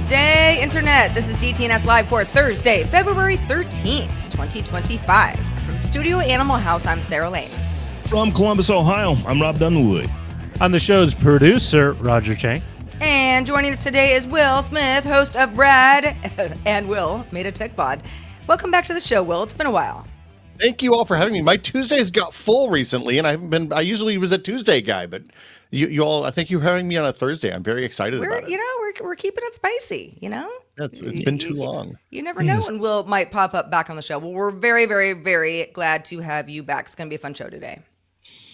day, Internet. This is DTNS Live for Thursday, February 13th, 2025. From Studio Animal House, I'm Sarah Lane. From Columbus, Ohio, I'm Robb Dunewood. I'm the show's producer, Roger Chang. And joining us today is Will Smith, host of Brad and Will Made a Tech Pod. Welcome back to the show, Will. It's been a while. Thank you all for having me. My Tuesdays got full recently, and I usually was a Tuesday guy, but you all, I think you're having me on a Thursday. I'm very excited about it. You know, we're keeping it spicy, you know? It's been too long. You never know when Will might pop up back on the show. Well, we're very, very, very glad to have you back. It's going to be a fun show today.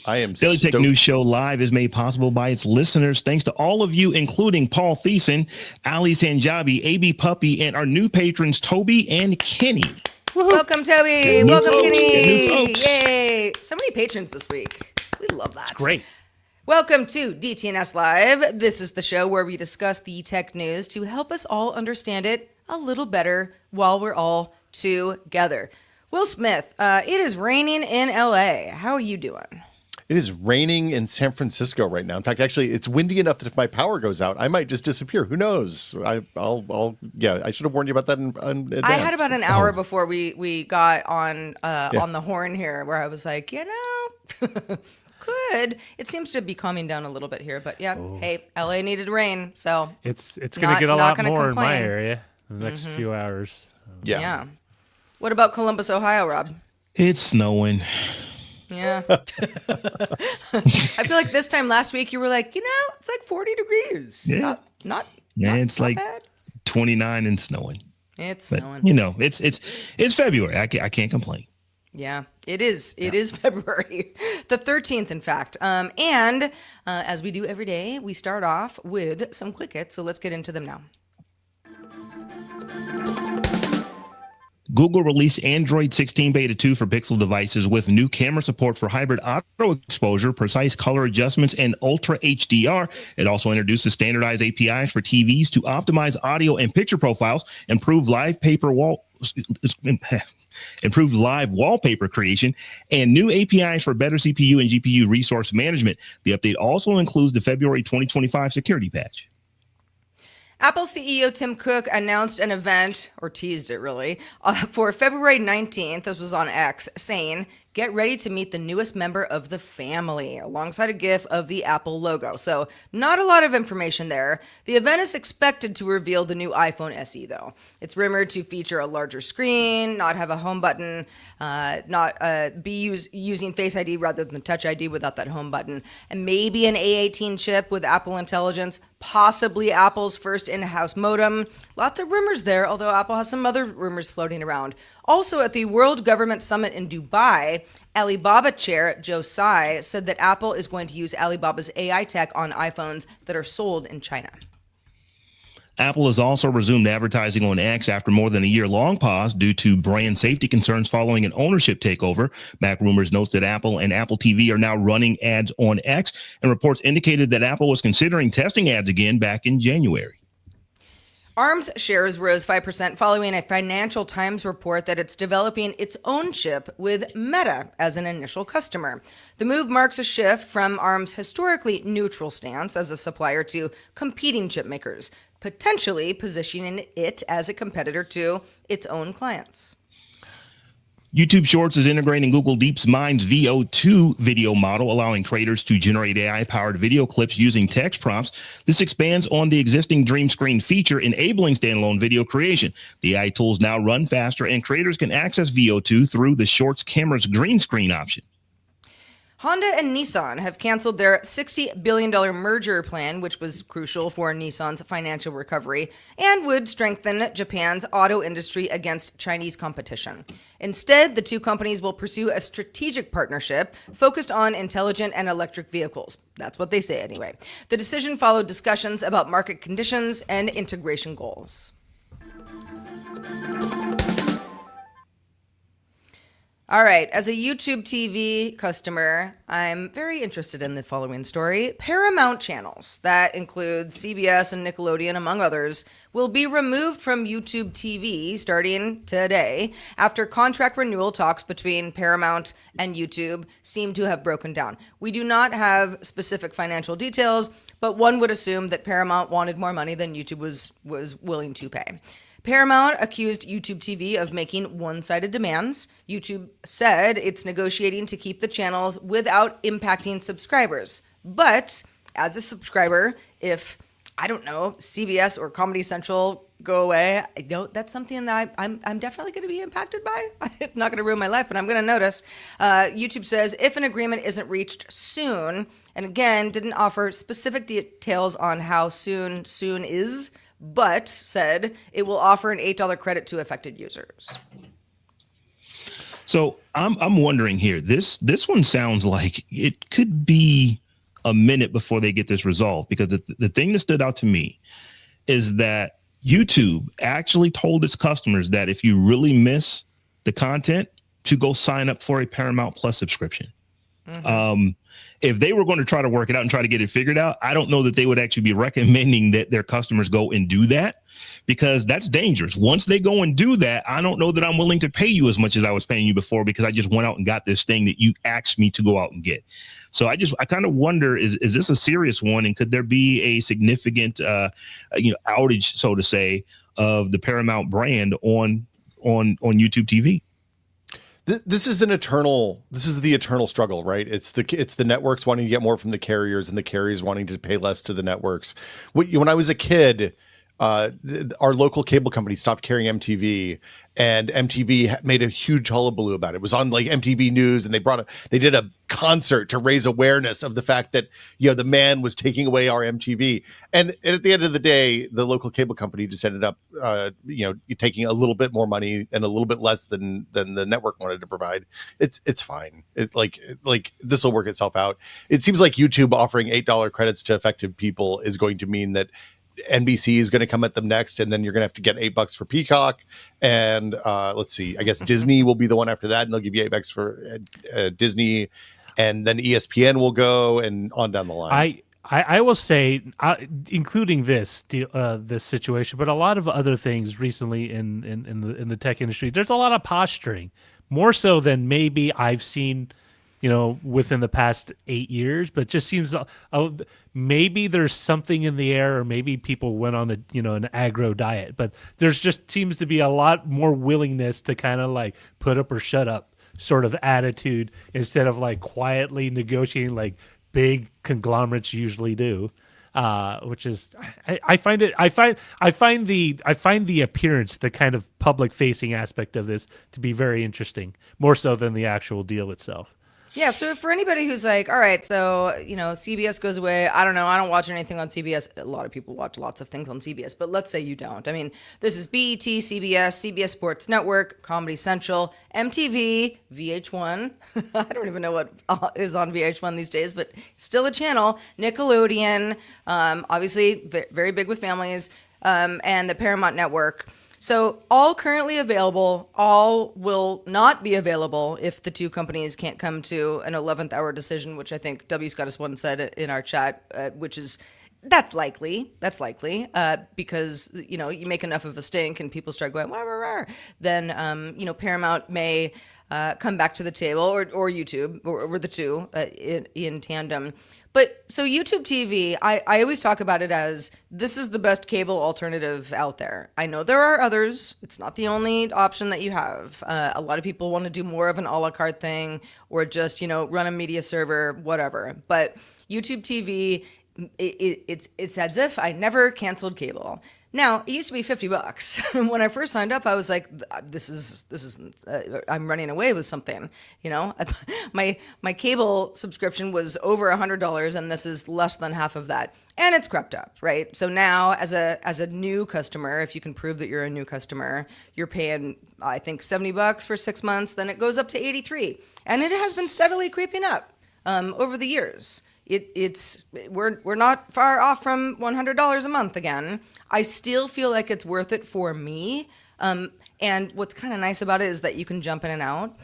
I am Daily Tech News Show Live is made possible by its listeners. Thanks to all of you, including Paul Thiessen, Ali Sanjabi, AB Puppy, and our new patrons, Toby and Kenny. Woo-hoo. Welcome, Toby. Welcome, folks. Kenny. New folks. Yay. So many patrons this week. We love that. It's great. Welcome to DTNS Live. This is the show where we discuss the tech news to help us all understand it a little better while we're all together. Will Smith, it is raining in LA. How are you doing? It is raining in San Francisco right now. In fact, actually, it's windy enough that if my power goes out, I might just disappear. Who knows? I should have warned you about that in advance. I had about an hour before we got on the horn here, where I was like, good. It seems to be calming down a little bit here, but hey, LA needed rain, so it's going to get a lot more in my area in the next few hours. Yeah. What about Columbus, Ohio, Rob? It's snowing. Yeah. I feel like this time last week you were like, it's like 40 degrees. Yeah. Not it's not like bad. 29 and snowing. It's But, snowing. it's February. I can't complain. Yeah, it is. It is February the 13th, in fact. And as we do every day, we start off with some quick hits. So let's get into them now. Google released Android 16 Beta 2 for Pixel devices with new camera support for hybrid auto exposure, precise color adjustments, and Ultra HDR. It also introduces standardized APIs for TVs to optimize audio and picture profiles, improve live wallpaper creation, and new APIs for better CPU and GPU resource management. The update also includes the February 2025 security patch. Apple CEO Tim Cook announced an event, or teased it really, for February 19th, this was on X, saying, "Get ready to meet the newest member of the family," alongside a GIF of the Apple logo. So not a lot of information there. The event is expected to reveal the new iPhone SE, though. It's rumored to feature a larger screen, not have a home button, using Face ID rather than Touch ID without that home button, and maybe an A18 chip with Apple Intelligence, possibly Apple's first in-house modem. Lots of rumors there, although Apple has some other rumors floating around. Also, at the World Government Summit in Dubai, Alibaba chair Joe Tsai said that Apple is going to use Alibaba's AI tech on iPhones that are sold in China. Apple has also resumed advertising on X after more than a year-long pause due to brand safety concerns following an ownership takeover. Mac Rumors notes that Apple and Apple TV are now running ads on X, and reports indicated that Apple was considering testing ads again back in January. ARM's shares rose 5% following a Financial Times report that it's developing its own chip with Meta as an initial customer. The move marks a shift from ARM's historically neutral stance as a supplier to competing chip makers, potentially positioning it as a competitor to its own clients. YouTube Shorts is integrating Google DeepMind's VO2 video model, allowing creators to generate AI-powered video clips using text prompts. This expands on the existing Dream Screen feature, enabling standalone video creation. The AI tools now run faster, and creators can access VO2 through the Shorts camera's green screen option. Honda and Nissan have canceled their $60 billion merger plan, which was crucial for Nissan's financial recovery and would strengthen Japan's auto industry against Chinese competition. Instead, the two companies will pursue a strategic partnership focused on intelligent and electric vehicles. That's what they say anyway. The decision followed discussions about market conditions and integration goals. All right. As a YouTube TV customer, I'm very interested in the following story. Paramount channels, that includes CBS and Nickelodeon, among others, will be removed from YouTube TV starting today after contract renewal talks between Paramount and YouTube seem to have broken down. We do not have specific financial details, but one would assume that Paramount wanted more money than YouTube was willing to pay. Paramount accused YouTube TV of making one-sided demands. YouTube said it's negotiating to keep the channels without impacting subscribers. But as a subscriber, if, I don't know, CBS or Comedy Central go away, that's something that I'm definitely going to be impacted by. It's not going to ruin my life, but I'm going to notice. YouTube says if an agreement isn't reached soon, and again, didn't offer specific details on how soon is, but said it will offer an $8 credit to affected users. So I'm wondering here, this one sounds like it could be a minute before they get this resolved, because the thing that stood out to me is that YouTube actually told its customers that if you really miss the content, to go sign up for a Paramount Plus subscription. Mm-hmm. If they were going to try to work it out and try to get it figured out, I don't know that they would actually be recommending that their customers go and do that, because that's dangerous. Once they go and do that, I don't know that I'm willing to pay you as much as I was paying you before, because I just went out and got this thing that you asked me to go out and get. So I kind of wonder, is this a serious one? And could there be a significant, outage, so to say, of the Paramount brand on YouTube TV? This is the eternal struggle, right? It's the networks wanting to get more from the carriers, and the carriers wanting to pay less to the networks. When I was a kid, our local cable company stopped carrying MTV, and MTV made a huge hullabaloo about it. It was on like MTV News, and they did a concert to raise awareness of the fact that the man was taking away our MTV. And at the end of the day, the local cable company just ended up taking a little bit more money and a little bit less than the network wanted to provide. It's fine. It's like this will work itself out. It seems like YouTube offering $8 credits to affected people is going to mean that NBC is going to come at them next, and then you're going to have to get $8 for Peacock, and let's see, I guess Disney will be the one after that, and they'll give you $8 for Disney, and then ESPN will go, and on down the line. I will say, including this situation, but a lot of other things recently in the tech industry, there's a lot of posturing, more so than maybe I've seen within the past 8 years, but just seems maybe there's something in the air, or maybe people went on an agro diet, but there's just seems to be a lot more willingness to kind of like put up or shut up sort of attitude, instead of like quietly negotiating like big conglomerates usually do. Which is, I find the appearance, the kind of public facing aspect of this to be very interesting, more so than the actual deal itself. Yeah, so for anybody who's like, all right, so, CBS goes away. I don't know. I don't watch anything on CBS. A lot of people watch lots of things on CBS, but let's say you don't. I mean, this is BET, CBS Sports Network, Comedy Central, MTV, VH1. I don't even know what is on VH1 these days, but still a channel. Nickelodeon, obviously very big with families, and the Paramount Network. So all currently available, all will not be available if the two companies can't come to an 11th hour decision, which I think W. Scottus one said in our chat, which is, that's likely, because, you make enough of a stink and people start going, wah, wah, wah, then, Paramount may come back to the table, or YouTube, or the two in tandem. But so YouTube TV, I always talk about it as this is the best cable alternative out there. I know there are others. It's not the only option that you have. A lot of people want to do more of an a la carte thing, or just, run a media server, whatever. But YouTube TV, it's as if I never canceled cable. Now, it used to be $50. When I first signed up, I was like, this is I'm running away with something, My cable subscription was over $100, and this is less than half of that. And it's crept up, right? So now, as a new customer, if you can prove that you're a new customer, you're paying, I think, $70 for 6 months, then it goes up to $83. And it has been steadily creeping up over the years. We're not far off from $100 a month again. I still feel like it's worth it for me. And what's kind of nice about it is that you can jump in and out.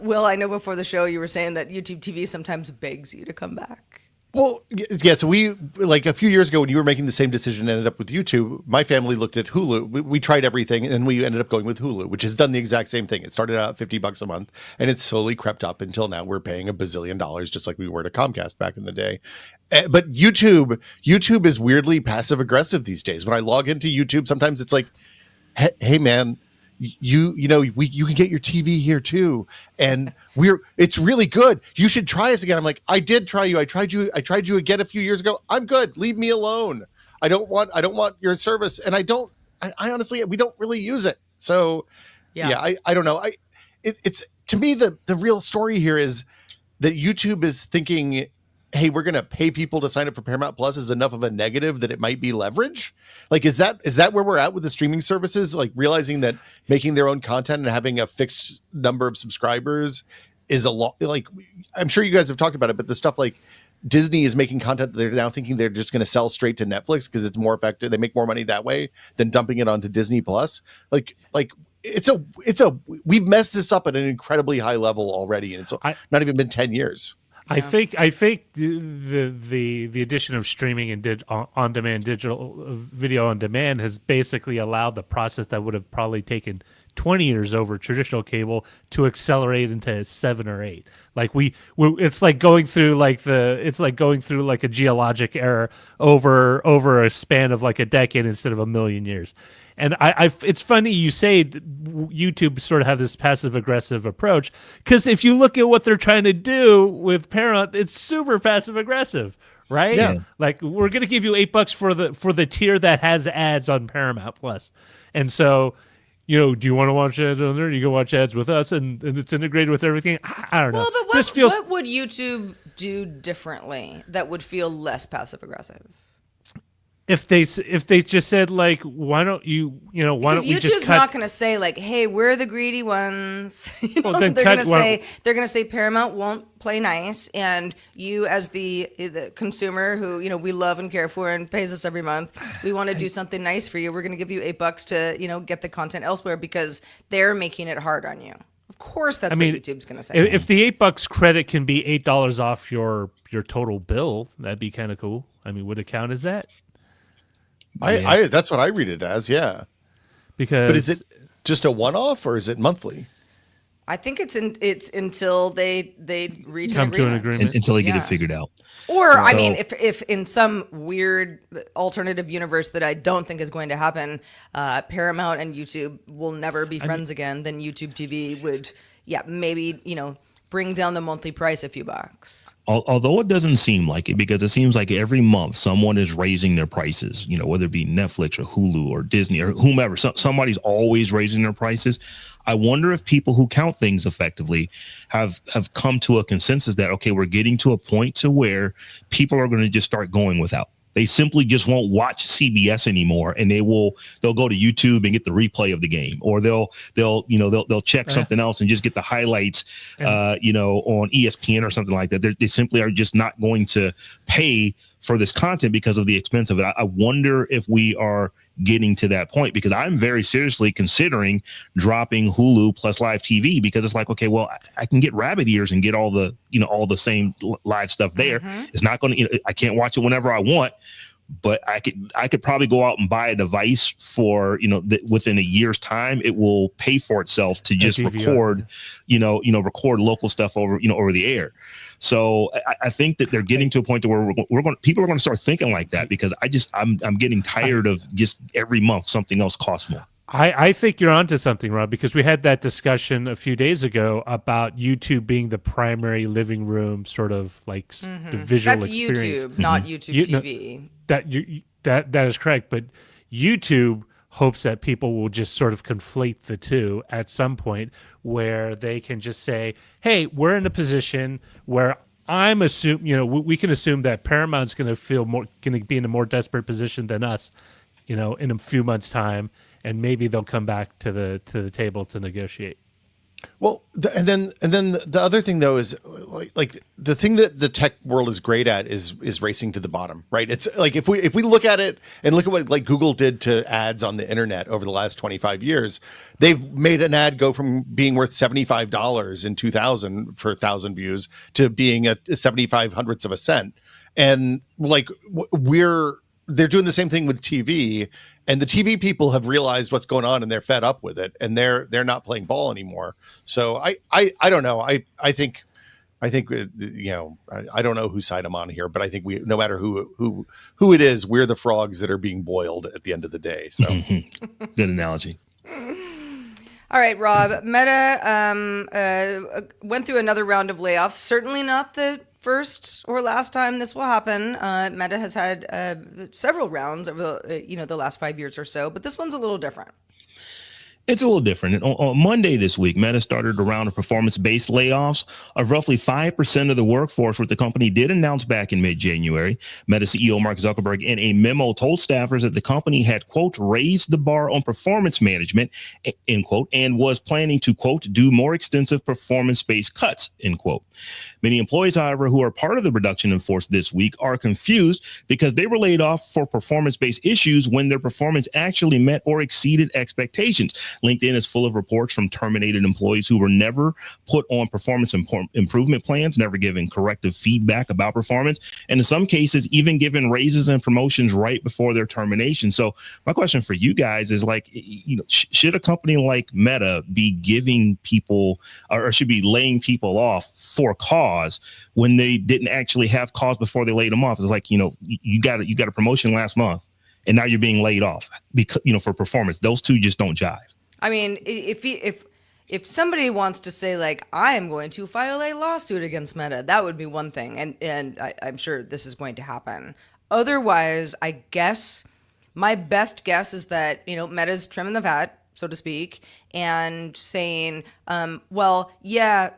Will, I know before the show you were saying that YouTube TV sometimes begs you to come back. Well, yeah. So we, like a few years ago when you were making the same decision, ended up with YouTube. My family looked at Hulu. We tried everything, and we ended up going with Hulu, which has done the exact same thing. It started out at $50 a month, and it's slowly crept up until now we're paying $1 billion, just like we were to Comcast back in the day. But YouTube is weirdly passive aggressive these days. When I log into YouTube, sometimes it's like, hey man, you can get your TV here too, and it's really good. You should try us again. I'm like, I did try you. I tried you again a few years ago. I'm good. Leave me alone. I don't want your service, and I honestly, we don't really use it. So yeah, I don't know. It's to me the real story here is that YouTube is thinking, hey, we're going to pay people to sign up for Paramount Plus is enough of a negative that it might be leverage. Like, is that where we're at with the streaming services? Like realizing that making their own content and having a fixed number of subscribers is a lot. Like, I'm sure you guys have talked about it, but the stuff like Disney is making content that they're now thinking they're just going to sell straight to Netflix because it's more effective. They make more money that way than dumping it onto Disney Plus. Like we've messed this up at an incredibly high level already. And it's not even been 10 years. I think the addition of streaming and on-demand digital video on demand has basically allowed the process that would have probably taken 20 years over traditional cable to accelerate into 7 or 8. Like it's like going through like a geologic era over a span of like a decade instead of a million years. And it's funny you say YouTube sort of have this passive aggressive approach, because if you look at what they're trying to do with Paramount, it's super passive aggressive, right? Yeah. Like, we're going to give you $8 for the tier that has ads on Paramount Plus. And so, do you want to watch ads on there? You can watch ads with us, and it's integrated with everything. I don't know. Well, but what would YouTube do differently that would feel less passive aggressive? If they just said, like, why don't you Because we just YouTube's not going to say, like, hey, we're the greedy ones. Then they're going to say Paramount won't play nice, and you as the consumer who we love and care for and pays us every month, we want to do something nice for you. We're going to give you $8 to get the content elsewhere because they're making it hard on you. Of course, that's what YouTube's going to say. If the $8 credit can be $8 off your total bill, that'd be kind of cool. I mean, would it count as that? I that's what I read it as, yeah. But is it just a one-off or is it monthly? I think it's until they reach to an agreement until they get it figured out. Or I mean, if in some weird alternative universe that I don't think is going to happen, Paramount and YouTube will never be friends again, then YouTube TV would maybe bring down the monthly price a few bucks. Although it doesn't seem like it, because it seems like every month someone is raising their prices, whether it be Netflix or Hulu or Disney or whomever, somebody's always raising their prices. I wonder if people who count things effectively have come to a consensus that, okay, we're getting to a point to where people are going to just start going without. They simply just won't watch CBS anymore, and they'll go to YouTube and get the replay of the game, or they'll check something else and just get the highlights, on ESPN or something like that. They simply are just not going to pay for this content because of the expense of it. I wonder if we are getting to that point, because I'm very seriously considering dropping Hulu plus live TV, because it's like, okay, well, I can get rabbit ears and get all the same live stuff there. It's not going to, I can't watch it whenever I want, but I could probably go out and buy a device for, within a year's time, it will pay for itself to just record, record local stuff over the air. So I think that they're getting to a point to where people are going to start thinking like that, because I'm getting tired of just every month something else costs more. I think you're onto something, Rob, because we had that discussion a few days ago about YouTube being the primary living room, sort of like the visual experience. That's YouTube, not YouTube TV. That is correct, but YouTube hopes that people will just sort of conflate the two at some point, where they can just say, hey, we're in a position where we can assume that Paramount's going to be in a more desperate position than us, in a few months' time, and maybe they'll come back to the table to negotiate. Well, and then the other thing though is like the thing that the tech world is great at is racing to the bottom, right? It's like if we look at it and look at what like Google did to ads on the internet over the last 25 years, they've made an ad go from being worth $75 in 2000 for 1,000 views to being a 75 hundredths of a cent, and like they're doing the same thing with TV, and the TV people have realized what's going on and they're fed up with it, and they're not playing ball anymore. So I don't know. I think you know, I don't know whose side I'm on here, but I think no matter who it is, we're the frogs that are being boiled at the end of the day. So Good analogy. All right, Rob. Meta went through another round of layoffs. Certainly not the first or last time this will happen. Meta has had several rounds over the last 5 years or so, but this one's a little different. It's a little different. On Monday this week, Meta started a round of performance-based layoffs of roughly 5% of the workforce, what the company did announce back in mid-January. Meta CEO Mark Zuckerberg in a memo told staffers that the company had, quote, raised the bar on performance management, end quote, and was planning to, quote, do more extensive performance-based cuts, end quote. Many employees, however, who are part of the reduction in force this week are confused because they were laid off for performance-based issues when their performance actually met or exceeded expectations. LinkedIn is full of reports from terminated employees who were never put on performance improvement plans, never given corrective feedback about performance, and in some cases, even given raises and promotions right before their termination. So my question for you guys is like, should a company like Meta be giving people or should be laying people off for cause when they didn't actually have cause before they laid them off? It's like, you got a promotion last month and now you're being laid off because, for performance. Those two just don't jive. I mean, if somebody wants to say like, I am going to file a lawsuit against Meta, that would be one thing, and I'm sure this is going to happen. Otherwise, I guess my best guess is that Meta's trimming the fat, so to speak, and saying, well, yeah.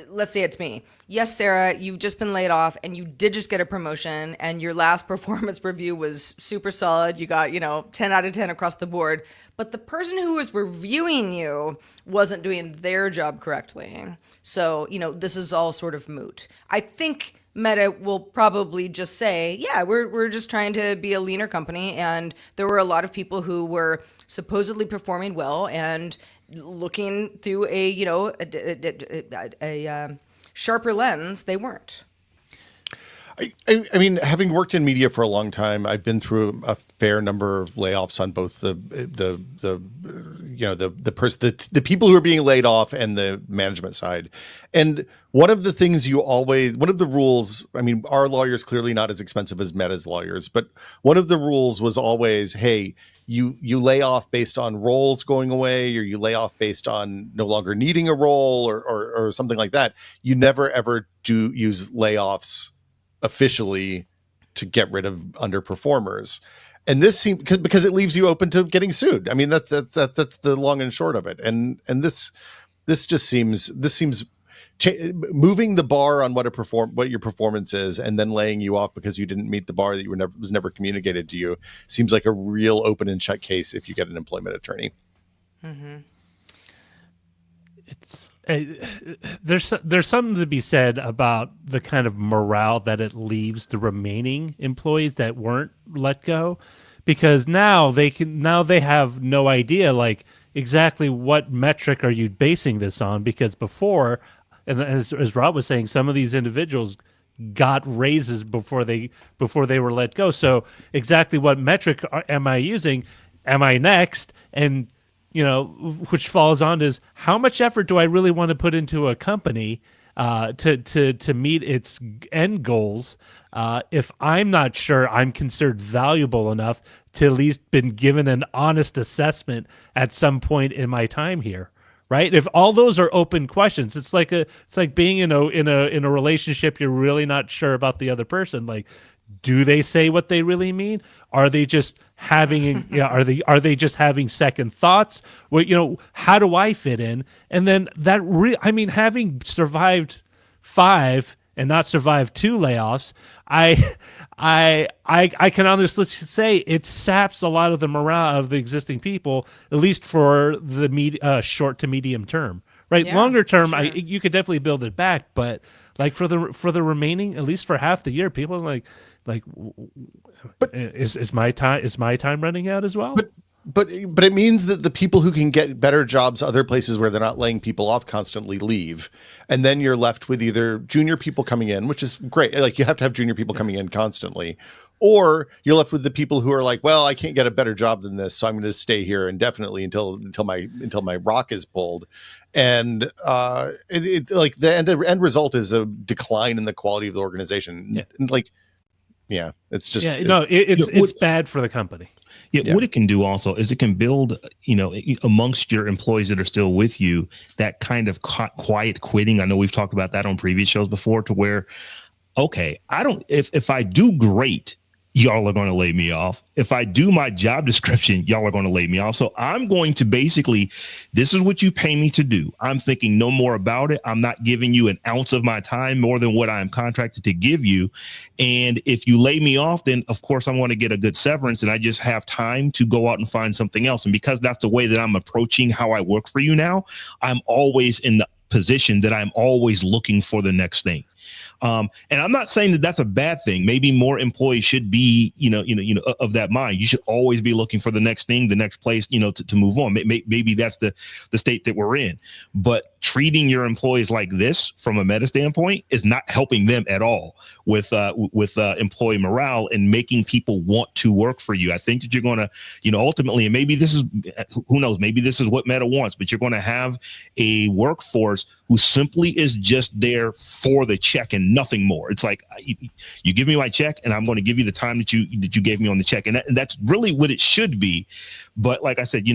Let's say it's me. Yes, Sarah, you've just been laid off and you did just get a promotion and your last performance review was super solid. You got, 10 out of 10 across the board. But the person who was reviewing you wasn't doing their job correctly. So, this is all sort of moot. I think Meta will probably just say, yeah, we're just trying to be a leaner company. And there were a lot of people who were supposedly performing well and looking through a sharper lens, they weren't. I mean, having worked in media for a long time, I've been through a fair number of layoffs on both the people who are being laid off and the management side. And one of the things one of the rules, I mean, our lawyers clearly not as expensive as Meta's lawyers, but one of the rules was always, hey, you lay off based on roles going away, or you lay off based on no longer needing a role or something like that. You never ever do use layoffs officially to get rid of underperformers. And this seems because it leaves you open to getting sued. I mean, that's the long and short of it. And this seems moving the bar on what your performance is and then laying you off because you didn't meet the bar that was never communicated to you seems like a real open and shut case if you get an employment attorney. Mm-hmm. There's something to be said about the kind of morale that it leaves the remaining employees that weren't let go, because now they have no idea like exactly what metric are you basing this on, because before, and as Rob was saying, some of these individuals got raises before they were let go. So exactly what metric am I using? Am I next? And which falls on is how much effort do I really want to put into a company to meet its end goals if I'm not sure I'm considered valuable enough to at least been given an honest assessment at some point in my time here, right? If all those are open questions, it's like being in a relationship you're really not sure about the other person. Like, do they say what they really mean? Are they just having are they just having second thoughts? Well, how do I fit in? And then having survived 5 and not survived 2 layoffs, I can honestly say it saps a lot of the morale of the existing people, at least for the short to medium term. right? Yeah, Longer term, sure. you could definitely build it back, but like for the remaining, at least for half the year, people are like, But- is my time running out as well? But it means that the people who can get better jobs other places where they're not laying people off constantly leave, and then you're left with either junior people coming in, which is great, like you have to have junior people coming in constantly, or you're left with the people who are like, well, I can't get a better job than this, so I'm going to stay here indefinitely until my rock is pulled. And it like the end result is a decline in the quality of the organization. Yeah. And like, yeah, it's just it's bad for the company. Yeah, what it can do also is it can build, amongst your employees that are still with you, that kind of quiet quitting. I know we've talked about that on previous shows before, to where, okay, if I do great, y'all are going to lay me off. If I do my job description, y'all are going to lay me off. So I'm going to basically, this is what you pay me to do. I'm thinking no more about it. I'm not giving you an ounce of my time more than what I'm contracted to give you. And if you lay me off, then of course I'm going to get a good severance, and I just have time to go out and find something else. And because that's the way that I'm approaching how I work for you now, I'm always in the position that I'm always looking for the next thing. And I'm not saying that that's a bad thing. Maybe more employees should be, of that mind. You should always be looking for the next thing, the next place, to move on. Maybe that's the state that we're in. But treating your employees like this from a meta standpoint is not helping them at all with employee morale and making people want to work for you. I think that you're going to, ultimately, and maybe this is, who knows, maybe this is what Meta wants, but you're going to have a workforce who simply is just there for the check and nothing more. It's like, you give me my check and I'm going to give you the time that you gave me on the check. And that's really what it should be. But like I said,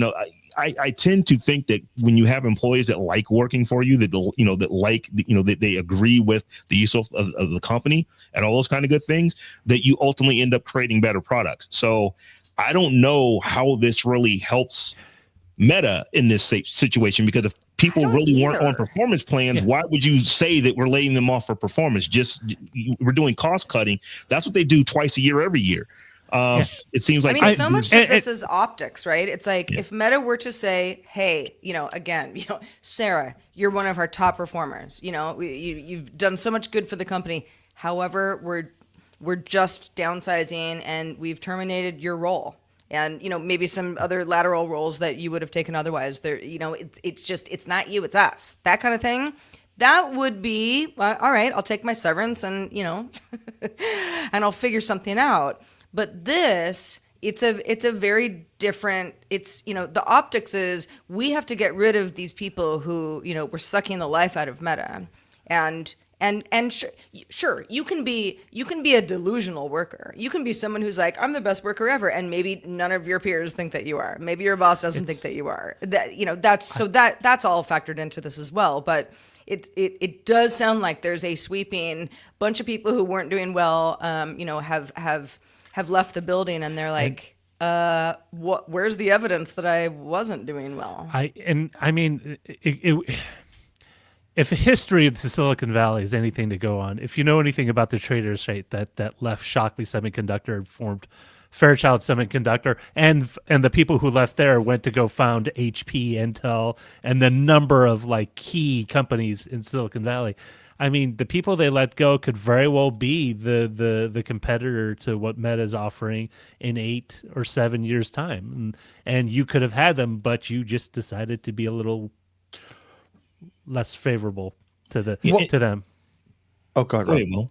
I tend to think that when you have employees that like working for you, that they agree with the use of the company and all those kind of good things, that you ultimately end up creating better products. So I don't know how this really helps Meta in this situation, because if people really weren't on performance plans, why would you say that we're laying them off for performance? We're doing cost cutting. That's what they do twice a year, every year. It seems like so much of this is optics, right? It's like if Meta were to say, hey, again, Sarah, you're one of our top performers. You've done so much good for the company. However, we're just downsizing and we've terminated your role. And, maybe some other lateral roles that you would have taken otherwise. There, it's not you, it's us. That kind of thing. That would be, all right, I'll take my severance and, and I'll figure something out. But this, it's a very different, the optics is we have to get rid of these people who, were sucking the life out of Meta. And sure, you can be a delusional worker. You can be someone who's like, I'm the best worker ever, and maybe none of your peers think that you are. Maybe your boss doesn't think that you are. That's all factored into this as well. But it does sound like there's a sweeping bunch of people who weren't doing well, have left the building, and they're like, where's the evidence that I wasn't doing well? If history of the Silicon Valley is anything to go on, if you know anything about the traders, right, that left Shockley Semiconductor and formed Fairchild Semiconductor, and the people who left there went to go found HP, Intel, and the number of key companies in Silicon Valley. I mean, the people they let go could very well be the competitor to what Meta's offering in 8 or 7 years' time, and you could have had them, but you just decided to be a little less favorable to them. Oh, go ahead, Rob.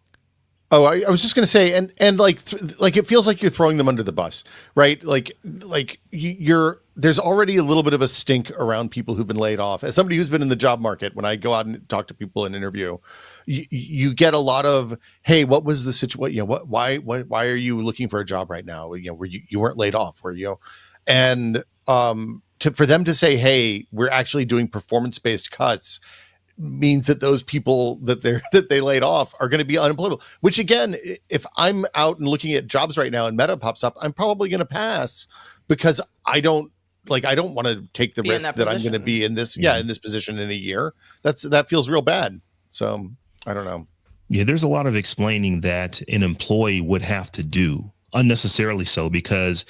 Oh, I was just going to say, and it feels like you're throwing them under the bus, right? There's already a little bit of a stink around people who've been laid off. As somebody who's been in the job market, when I go out and talk to people in interview, you get a lot of, hey, what was the situation? Why are you looking for a job right now? Were you weren't laid off, were you? And for them to say, hey, we're actually doing performance-based cuts, means that those people that they laid off are going to be unemployable, which again, if I'm out and looking at jobs right now and Meta pops up, I'm probably going to pass, because I don't want to take the risk that I'm going to be in this position in a year. That feels real bad. So I don't know. Yeah, there's a lot of explaining that an employee would have to do, unnecessarily so, because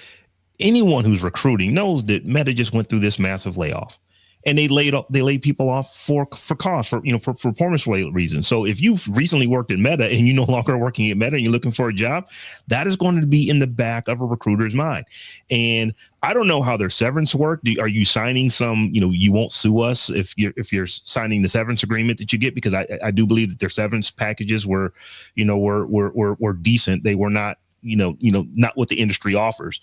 anyone who's recruiting knows that Meta just went through this massive layoff. and they laid people off for cost, for performance related reasons. So if you've recently worked at Meta and you're no longer working at Meta and you're looking for a job, that is going to be in the back of a recruiter's mind. And I don't know how their severance work. Are you signing some, you won't sue us if you're signing the severance agreement that you get? Because I do believe that their severance packages were decent. They were not, not what the industry offers.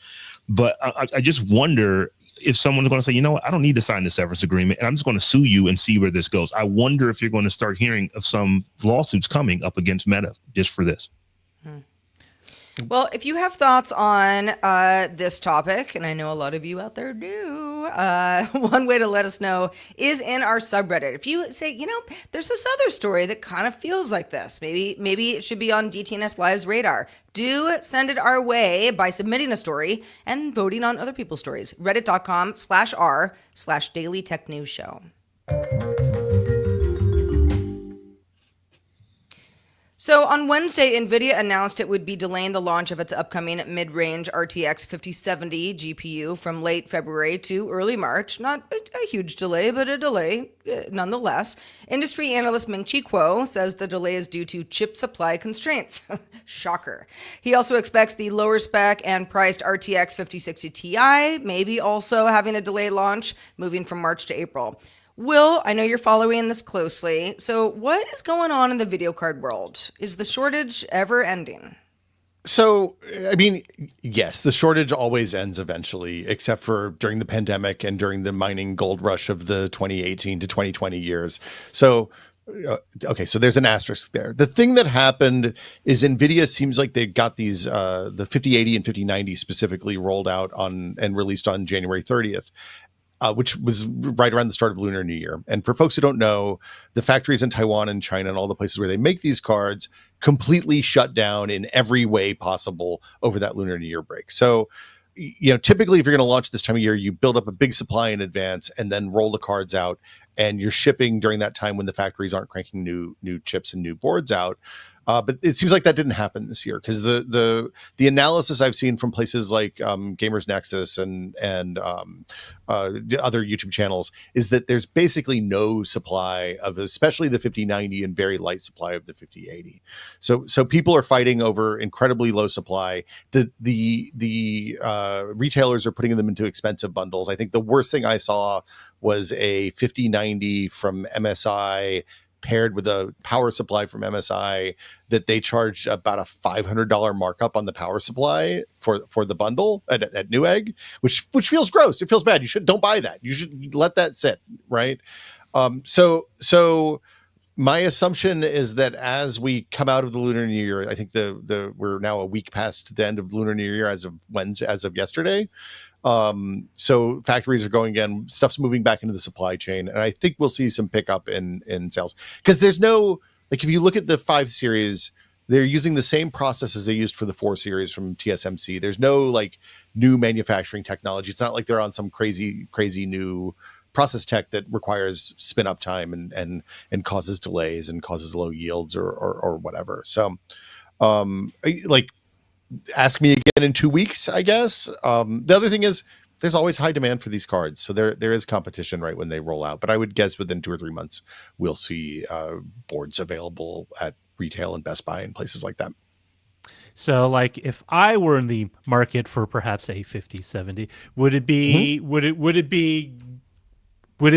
But I just wonder if someone's going to say, I don't need to sign the severance agreement and I'm just going to sue you and see where this goes. I wonder if you're going to start hearing of some lawsuits coming up against Meta just for this. Well, if you have thoughts on this topic, and I know a lot of you out there do, one way to let us know is in our subreddit. If you say, there's this other story that kind of feels like this, maybe it should be on DTNS Live's radar, do send it our way by submitting a story and voting on other people's stories. Reddit.com/r/Daily Tech News Show. So on Wednesday, Nvidia announced it would be delaying the launch of its upcoming mid-range RTX 5070 GPU from late February to early March. Not a huge delay, but a delay nonetheless. Industry analyst Ming-Chi Kuo says the delay is due to chip supply constraints. Shocker. He also expects the lower spec and priced RTX 5060 Ti maybe also having a delayed launch, moving from March to April. Will, I know you're following this closely. So what is going on in the video card world? Is the shortage ever ending? So, I mean, yes, the shortage always ends eventually, except for during the pandemic and during the mining gold rush of the 2018 to 2020 years. So, okay, so there's an asterisk there. The thing that happened is NVIDIA seems like they got these, the 5080 and 5090 specifically rolled out on and released on January 30th. Which was right around the start of Lunar New Year. And for folks who don't know, the factories in Taiwan and China and all the places where they make these cards completely shut down in every way possible over that Lunar New Year break. So, typically if you're going to launch this time of year, you build up a big supply in advance and then roll the cards out, and you're shipping during that time when the factories aren't cranking new chips and new boards out. But it seems like that didn't happen this year, because the analysis I've seen from places like Gamers Nexus and other YouTube channels is that there's basically no supply of, especially the 5090, and very light supply of the 5080. So people are fighting over incredibly low supply. The retailers are putting them into expensive bundles. I think the worst thing I saw was a 5090 from MSI paired with a power supply from MSI that they charged about a $500 markup on the power supply for the bundle at Newegg, which feels gross. It feels bad. Don't buy that. You should let that sit, right? So my assumption is that as we come out of the Lunar New Year, I think we're now a week past the end of Lunar New Year as of yesterday. So factories are going again, stuff's moving back into the supply chain, and I think we'll see some pickup in sales, because there's no, like, if you look at the 5 series, they're using the same processes they used for the 4 series from TSMC. There's no like new manufacturing technology. It's not like they're on some crazy new process tech that requires spin up time and causes delays and causes low yields or whatever. So ask me again in 2 weeks, I guess. The other thing is there's always high demand for these cards. So there is competition right when they roll out. But I would guess within 2 or 3 months, we'll see boards available at retail and Best Buy and places like that. So, like, if I were in the market for perhaps a 5070, would it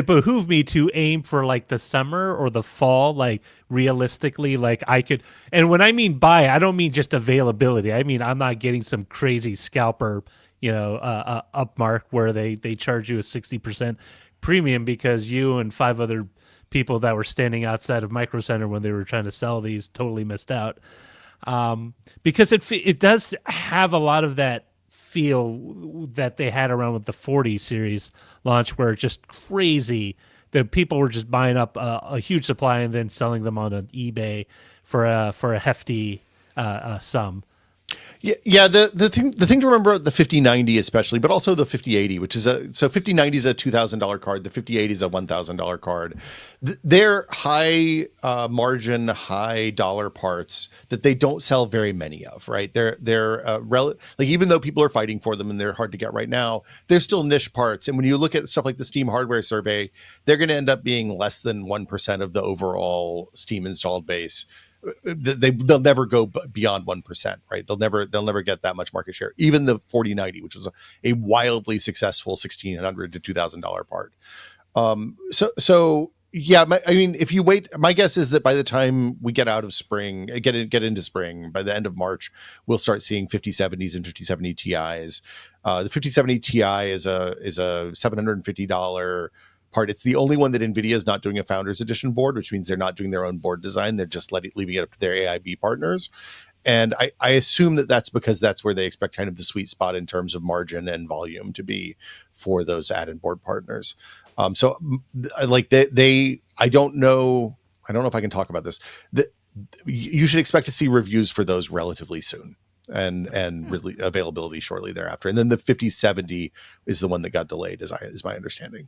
behoove me to aim for like the summer or the fall? Like, realistically, like, I could, and when I mean buy, I don't mean just availability. I mean, I'm not getting some crazy scalper, upmark where they charge you a 60% premium because you and 5 other people that were standing outside of Micro Center when they were trying to sell these totally missed out. Because it does have a lot of that feel that they had around with the 40 series launch, where it's just crazy that people were just buying up a huge supply and then selling them on an eBay for a hefty sum. Yeah. The thing to remember, the 5090 especially, but also the 5080, which is 5090 is a $2,000 card. The 5080 is a $1,000 card. They're high margin, high dollar parts that they don't sell very many of, right? They're like, even though people are fighting for them and they're hard to get right now, they're still niche parts. And when you look at stuff like the Steam hardware survey, they're going to end up being less than 1% of the overall Steam installed base. They'll never go beyond 1%, right? They'll never get that much market share. Even the 4090, which was a wildly successful $1,600 to $2,000 part. So yeah, I mean, if you wait, my guess is that by the time we get out of spring, get into spring, by the end of March, we'll start seeing 5070s and 5070 Ti's. The 5070 Ti is a $750 part. It's the only one that Nvidia is not doing a Founders Edition board, which means they're not doing their own board design. They're just leaving it up to their AIB partners. And I assume that that's because that's where they expect kind of the sweet spot in terms of margin and volume to be for those add-in board partners. So like I don't know if I can talk about this. You should expect to see reviews for those relatively soon and really availability shortly thereafter. And then the 5070 is the one that got delayed, is my understanding.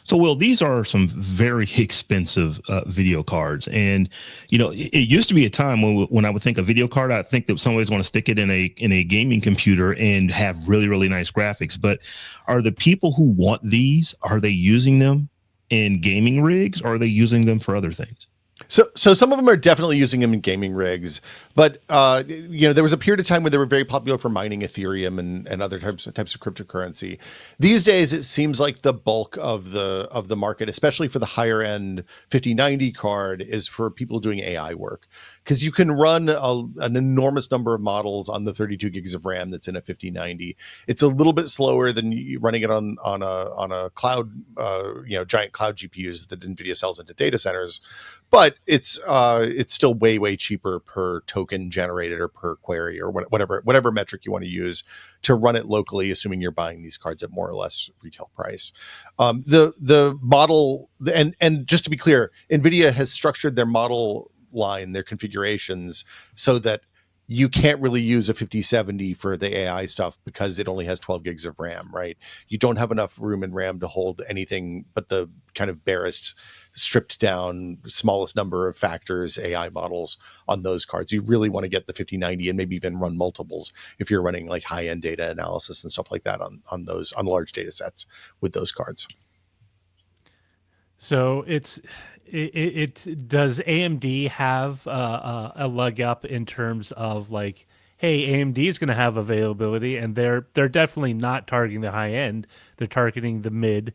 So, Will, these are some very expensive video cards. And, it used to be a time when I would think a video card, I think that somebody's want to stick it in a gaming computer and have really, really nice graphics. But are the people who want these, are they using them in gaming rigs, or are they using them for other things? So some of them are definitely using them in gaming rigs, but there was a period of time where they were very popular for mining Ethereum and other types of cryptocurrency. These days, it seems like the bulk of the market, especially for the higher end 5090 card, is for people doing AI work, because you can run an enormous number of models on the 32 gigs of RAM that's in a 5090. It's a little bit slower than running it on a cloud, giant cloud GPUs that Nvidia sells into data centers. But it's still way cheaper per token generated or per query or whatever metric you want to use to run it locally, assuming you're buying these cards at more or less retail price. The model, and just to be clear, Nvidia has structured their model line, their configurations, so that you can't really use a 5070 for the AI stuff because it only has 12 gigs of RAM, right? You don't have enough room in RAM to hold anything but the kind of barest, stripped down, smallest number of factors AI models on those cards. You really want to get the 5090 and maybe even run multiples if you're running like high-end data analysis and stuff like that on large data sets with those cards. So it does AMD have a leg up in terms of like, hey, AMD is going to have availability, and they're definitely not targeting the high end. They're targeting the mid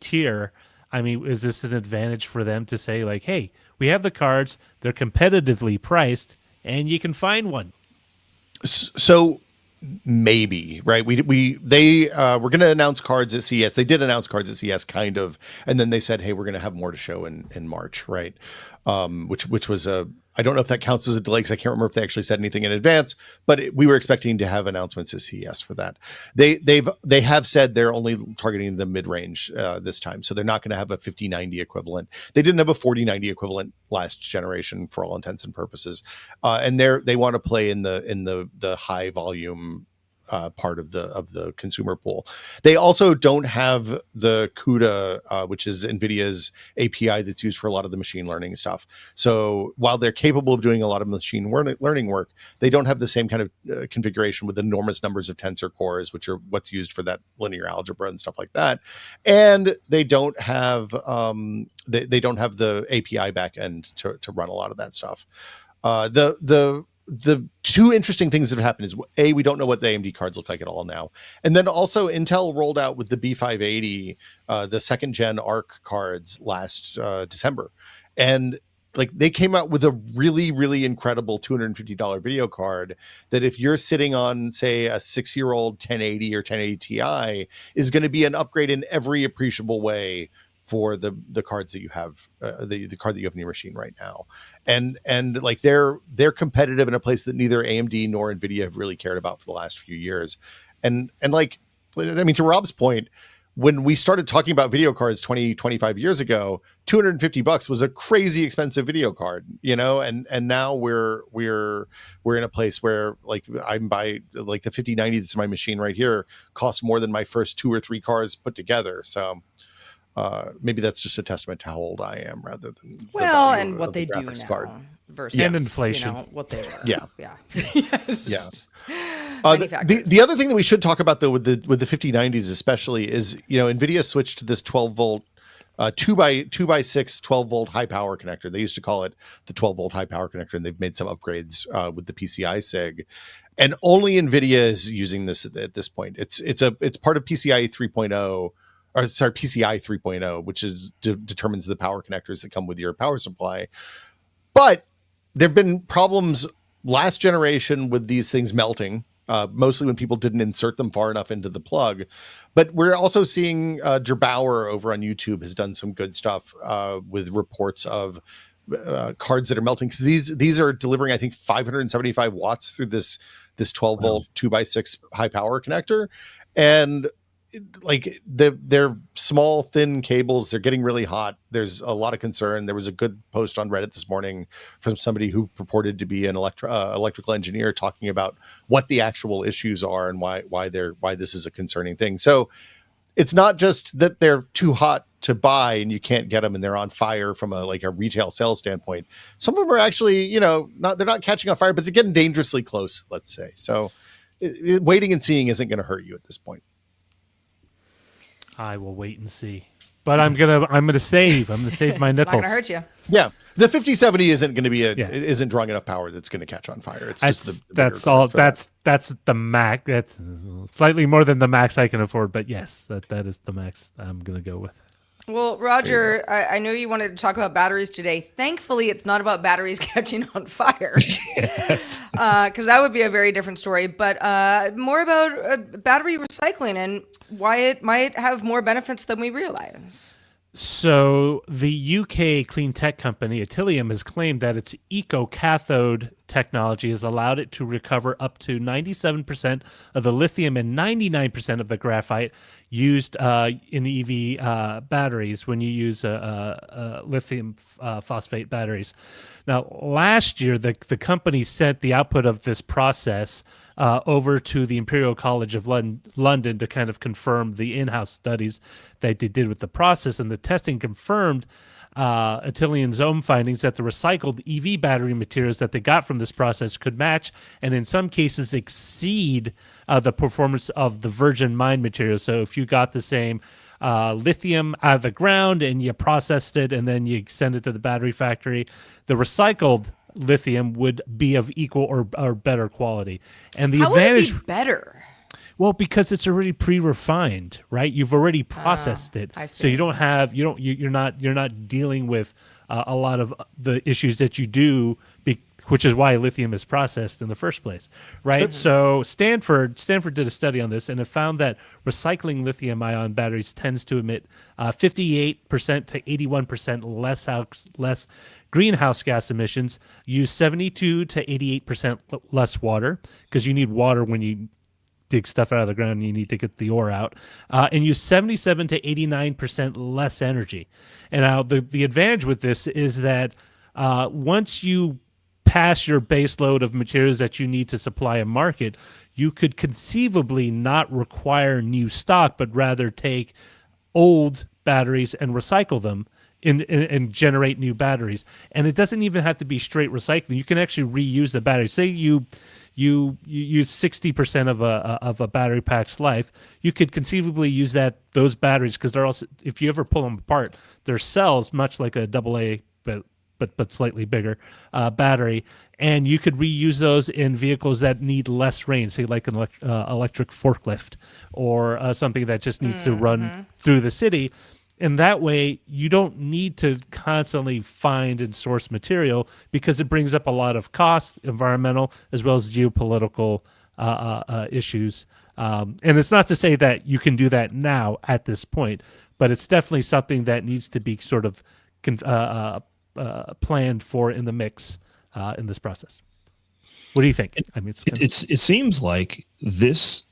tier. I mean, is this an advantage for them to say like, hey, we have the cards, they're competitively priced, and you can find one? So maybe, right? They were going to announce cards at CES. They did announce cards at CES, kind of, and then they said, hey, we're going to have more to show in March, right? Which was I don't know if that counts as a delay, because I can't remember if they actually said anything in advance, but we were expecting to have announcements at CES for that. They have said they're only targeting the mid-range this time, so they're not going to have a 5090 equivalent. They didn't have a 4090 equivalent last generation for all intents and purposes, and they want to play in the high volume part of the consumer pool. They also don't have the CUDA, which is NVIDIA's API that's used for a lot of the machine learning stuff. So while they're capable of doing a lot of machine learning work, they don't have the same kind of configuration with enormous numbers of tensor cores, which are what's used for that linear algebra and stuff like that. And they don't have they don't have the API backend to run a lot of that stuff. The two interesting things that have happened is, A, we don't know what the AMD cards look like at all now. And then also Intel rolled out with the B580, the second gen ARC cards last December. And like they came out with a really, really incredible $250 video card that if you're sitting on, say, a 6-year-old 1080 or 1080 Ti, is going to be an upgrade in every appreciable way for the cards that you have, the card that you have in your machine right now. And like they're competitive in a place that neither AMD nor Nvidia have really cared about for the last few years. And like, I mean, to Rob's point, when we started talking about video cards 20, 25 years ago, $250 was a crazy expensive video card, and now we're in a place where like I'm by like the 5090 that's in my machine right here costs more than my first 2 or 3 cars put together. So maybe that's just a testament to how old I am rather than and what they do now card. versus and inflation. What they were. Yeah. Yeah. The other thing that we should talk about though with the 5090s especially is Nvidia switched to this 12 volt 2x6 12 volt high power connector. They used to call it the 12 volt high power connector, and they've made some upgrades with the PCI SIG, and only Nvidia is using this at this point. It's part of PCI 3.0. Or sorry, PCI 3.0, which determines the power connectors that come with your power supply. But there've been problems last generation with these things melting, mostly when people didn't insert them far enough into the plug. But we're also seeing Gerbauer over on YouTube has done some good stuff with reports of cards that are melting, because these are delivering, I think, 575 watts through this 12 volt 2x6 high power connector, and like they're small thin cables. They're getting really hot. There's a lot of concern. There was a good post on Reddit this morning from somebody who purported to be an electrical engineer talking about what the actual issues are and why this is a concerning thing. So it's not just that they're too hot to buy and you can't get them and they're on fire from a retail sales standpoint. Some of them are actually, they're not catching on fire, but they're getting dangerously close, let's say. So waiting and seeing isn't going to hurt you at this point. I will wait and see. But I'm gonna save my It's nickels. not going to hurt you. Yeah, the 5070 isn't going to be it isn't drawing enough power that's going to catch on fire. It's just that's all. That's the max. That's slightly more than the max I can afford. But yes, that is the max I'm gonna go with. Well, Roger, I know you wanted to talk about batteries today. Thankfully, it's not about batteries catching on fire, because that would be a very different story. But more about battery recycling and why it might have more benefits than we realize. So the UK clean tech company Lithium has claimed that its eco-cathode technology has allowed it to recover up to 97% of the lithium and 99% of the graphite used in EV batteries when you use lithium phosphate batteries. Now, last year, the company sent the output of this process over to the Imperial College of London to kind of confirm the in-house studies that they did with the process, and the testing confirmed Lithium's own findings that the recycled EV battery materials that they got from this process could match and in some cases exceed the performance of the virgin mine materials. So if you got the same lithium out of the ground and you processed it and then you send it to the battery factory, the recycled lithium would be of equal or better quality. And the How advantage would it be better? Well, because it's already pre-refined, right? You've already processed it, I see. so you're not dealing with a lot of the issues that you do, which is why lithium is processed in the first place, right? So Stanford did a study on this, and it found that recycling lithium-ion batteries tends to emit 58% to 81% less greenhouse gas emissions, use 72 to 88% less water, because you need water when you dig stuff out of the ground and you need to get the ore out, and use 77 to 89% less energy. And now the advantage with this is that once you pass your base load of materials that you need to supply a market, you could conceivably not require new stock, but rather take old batteries and recycle them and generate new batteries. And it doesn't even have to be straight recycling. You can actually reuse the battery. Say you use 60% of a battery pack's life, you could conceivably use those batteries, because they're also, if you ever pull them apart, they're cells much like a AA but slightly bigger battery, and you could reuse those in vehicles that need less range, say like an electric forklift or something that just needs to run through the city. And that way, you don't need to constantly find and source material, because it brings up a lot of cost, environmental, as well as geopolitical issues. And it's not to say that you can do that now at this point, but it's definitely something that needs to be sort of planned for in the mix in this process. What do you think? I mean, it seems like this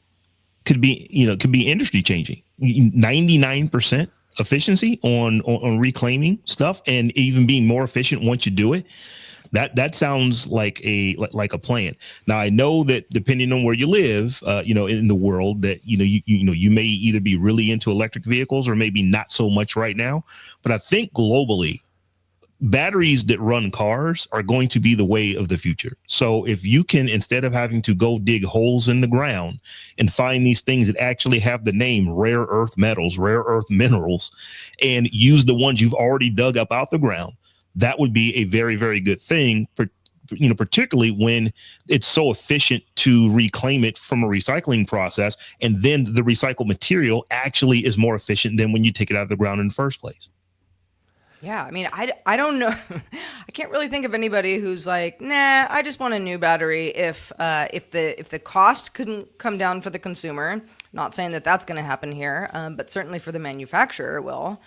could be, could be industry changing. 99% efficiency on reclaiming stuff, and even being more efficient once you do it. That sounds like a plan. Now, I know that depending on where you live, in the world, that you may either be really into electric vehicles or maybe not so much right now. But I think globally, batteries that run cars are going to be the way of the future. So if you can, instead of having to go dig holes in the ground and find these things that actually have the name rare earth metals, rare earth minerals, and use the ones you've already dug up out the ground, that would be a very, very good thing, particularly when it's so efficient to reclaim it from a recycling process. And then the recycled material actually is more efficient than when you take it out of the ground in the first place. Yeah, I mean, I don't know. I can't really think of anybody who's like, nah, I just want a new battery. If the cost couldn't come down for the consumer, not saying that that's going to happen here, but certainly for the manufacturer it will.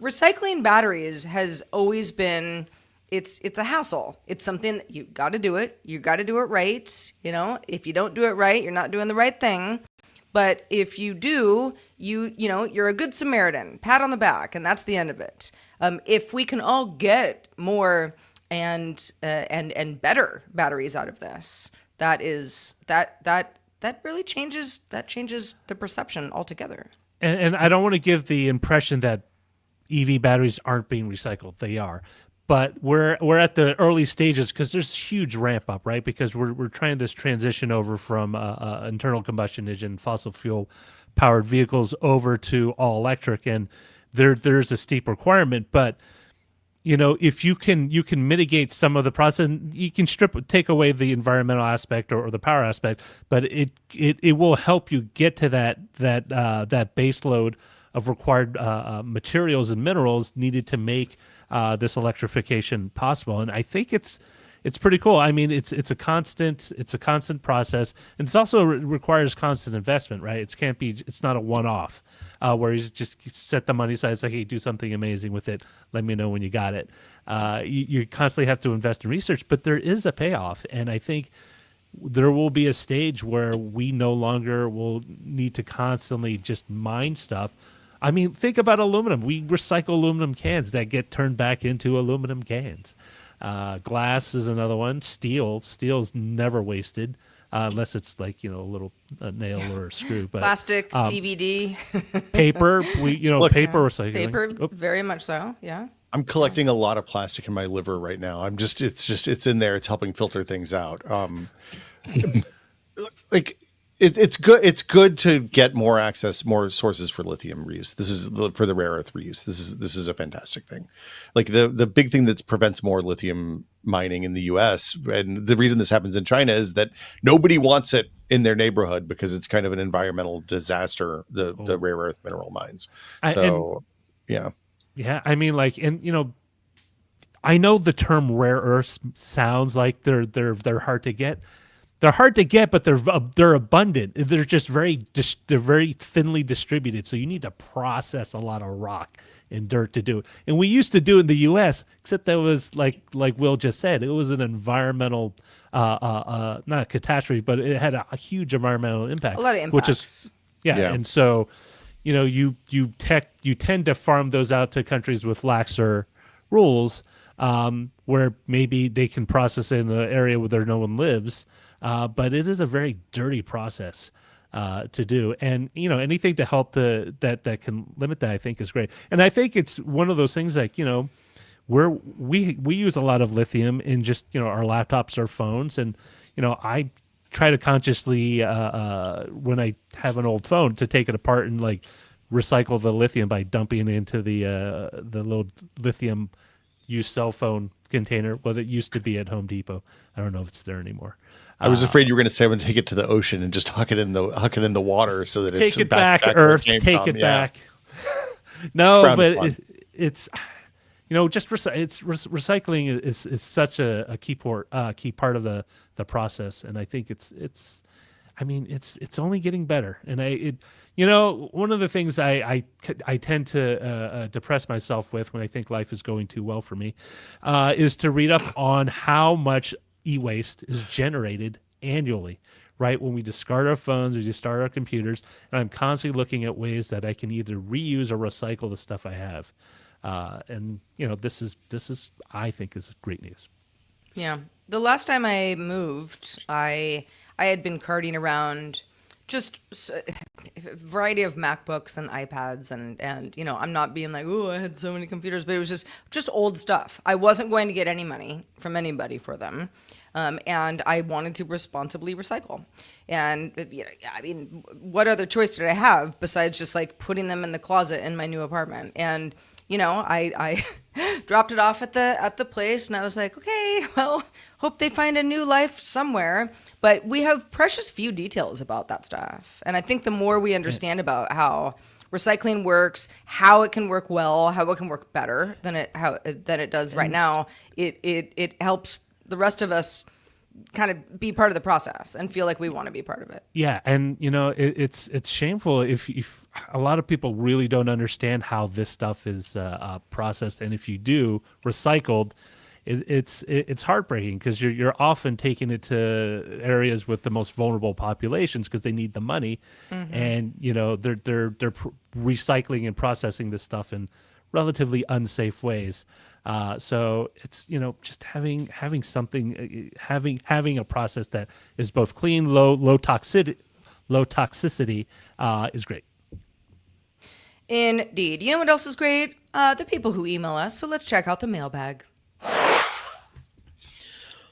Recycling batteries has always been, it's a hassle. It's something that you got to do it. You got to do it right. If you don't do it right, you're not doing the right thing. But if you do, you're a good Samaritan, pat on the back, and that's the end of it. If we can all get more and better batteries out of this, that really changes the perception altogether. And I don't want to give the impression that EV batteries aren't being recycled. They are. But we're at the early stages because there's huge ramp up, right? Because we're trying this transition over from internal combustion engine, fossil fuel powered vehicles over to all electric, and there's a steep requirement. But if you can mitigate some of the process, you can take away the environmental aspect or the power aspect, but it will help you get to that base load of required materials and minerals needed to make this electrification possible. And I think it's pretty cool. I mean, it's a constant process, and it's also requires constant investment, right? It's not a one-off where you just set the money aside. It's like, hey, do something amazing with it. Let me know when you got it. You constantly have to invest in research, but there is a payoff, and I think there will be a stage where we no longer will need to constantly just mine stuff. I mean, think about aluminum. We recycle aluminum cans that get turned back into aluminum cans. Glass is another one. Steel's never wasted unless it's like, a little nail or a screw. But plastic, TBD. Paper, paper recycling. Paper, very much so. Yeah. I'm collecting a lot of plastic in my liver right now. It's in there. It's helping filter things out. It's good. It's good to get more sources for lithium reuse. This is for the rare earth reuse. This is a fantastic thing. Like the big thing that prevents more lithium mining in the U.S. and the reason this happens in China is that nobody wants it in their neighborhood because it's kind of an environmental disaster. The rare earth mineral mines. Yeah. I mean, I know the term rare earths sounds like they're hard to get. They're hard to get, but they're abundant. They're just very thinly distributed. So you need to process a lot of rock and dirt to do it. And we used to do it in the U.S., except that was like Will just said, it was an environmental, not a catastrophe, but it had a huge environmental impact. A lot of impacts. Which is, yeah. And so, you tend to farm those out to countries with laxer rules, where maybe they can process it in the area where no one lives. But it is a very dirty process to do, and anything to help that can limit that, I think, is great. And I think it's one of those things like we use a lot of lithium in just our laptops or phones, and I try to consciously when I have an old phone to take it apart and like recycle the lithium by dumping it into the little lithium used cell phone container. Well, it used to be at Home Depot. I don't know if it's there anymore. I was afraid you were going to say I'm going to take it to the ocean and just huck it in the water so that it's back Earth. Take it back. No, but it's just recycling is such a key part of the process, and I think it's only getting better. And one of the things I tend to depress myself with when I think life is going too well for me is to read up on how much e-waste is generated annually, right when we discard our phones, we discard our computers, and I'm constantly looking at ways that I can either reuse or recycle the stuff I have. And this is I think is great news. Yeah. The last time I moved, I had been carting around just a variety of MacBooks and iPads and I'm not being like, oh, I had so many computers, but it was just old stuff. I wasn't going to get any money from anybody for them. And I wanted to responsibly recycle. And I mean, what other choice did I have besides just like putting them in the closet in my new apartment? And I dropped it off at the place, and I was like, okay, well, hope they find a new life somewhere. But we have precious few details about that stuff, and I think the more we understand about how recycling works, how it can work well, how it can work better than it does right now, it helps the rest of us kind of be part of the process and feel like we want to be part of it. Yeah, and it's shameful if a lot of people really don't understand how this stuff is processed, and if you do recycled, it's heartbreaking because you're often taking it to areas with the most vulnerable populations because they need the money, and they're recycling and processing this stuff in relatively unsafe ways. So it's just having something, having a process that is both clean, low toxicity is great. Indeed. You know what else is great? The people who email us. So let's check out the mailbag.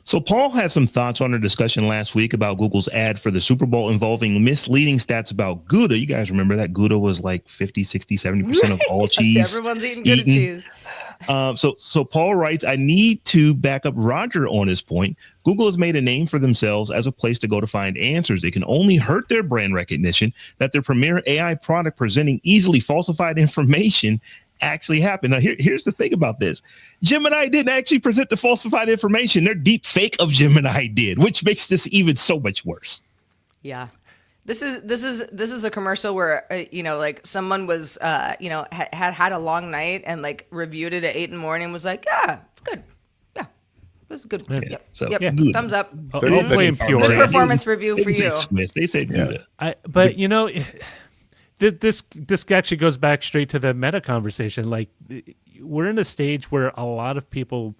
So Paul had some thoughts on our discussion last week about Google's ad for the Super Bowl involving misleading stats about Gouda. You guys remember that Gouda was like 50, 60, 70% of all cheese. Everyone's eating Gouda cheese. So Paul writes, I need to back up Roger on his point. Google has made a name for themselves as a place to go to find answers. It can only hurt their brand recognition that their premier AI product presenting easily falsified information actually happened. Now, here's the thing about this. Gemini didn't actually present the falsified information. Their deep fake of Gemini did, which makes this even so much worse. Yeah. This is a commercial where like someone was had a long night and like reviewed it at 8 a.m. and was like, yeah, it's good. Yeah, this is good. Yeah. Yep. So Yep. good. Thumbs up. Hopefully pure. Good performance review for you. Swiss. They said Gouda. But this actually goes back straight to the meta conversation. Like, we're in a stage where a lot of people,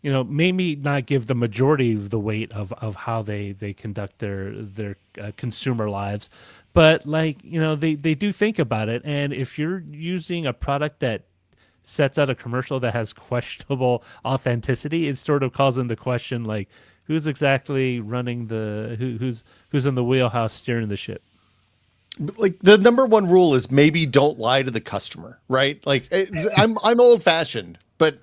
maybe not give the majority of the weight of how they conduct their consumer lives, but they do think about it. And if you're using a product that sets out a commercial that has questionable authenticity, it sort of calls into question like who's exactly running who's in the wheelhouse steering the ship. Like the number one rule is maybe don't lie to the customer, right? Like I'm old fashioned, but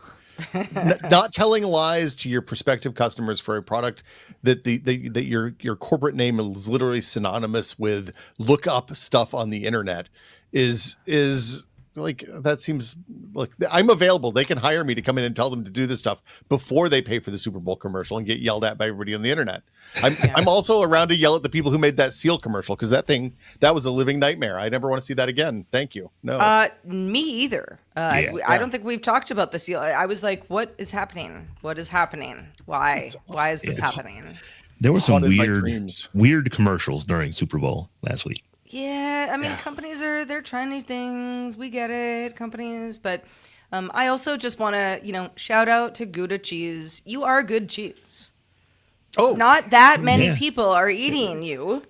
not telling lies to your prospective customers for a product that that your corporate name is literally synonymous with look up stuff on the internet is like, that seems like I'm available. They can hire me to come in and tell them to do this stuff before they pay for the Super Bowl commercial and get yelled at by everybody on the internet. I'm also around to yell at the people who made that seal commercial, because that was a living nightmare. I never want to see that again. Thank you. No. Me either. I don't think we've talked about the seal. I was like, what is happening? What is happening? Why is this happening? There were some Haunted weird commercials during Super Bowl last week. Yeah, I mean, companies they're trying new things. We get it, companies. But I also just want to, shout out to Gouda cheese. You are good cheese. Oh, not that many people are eating you,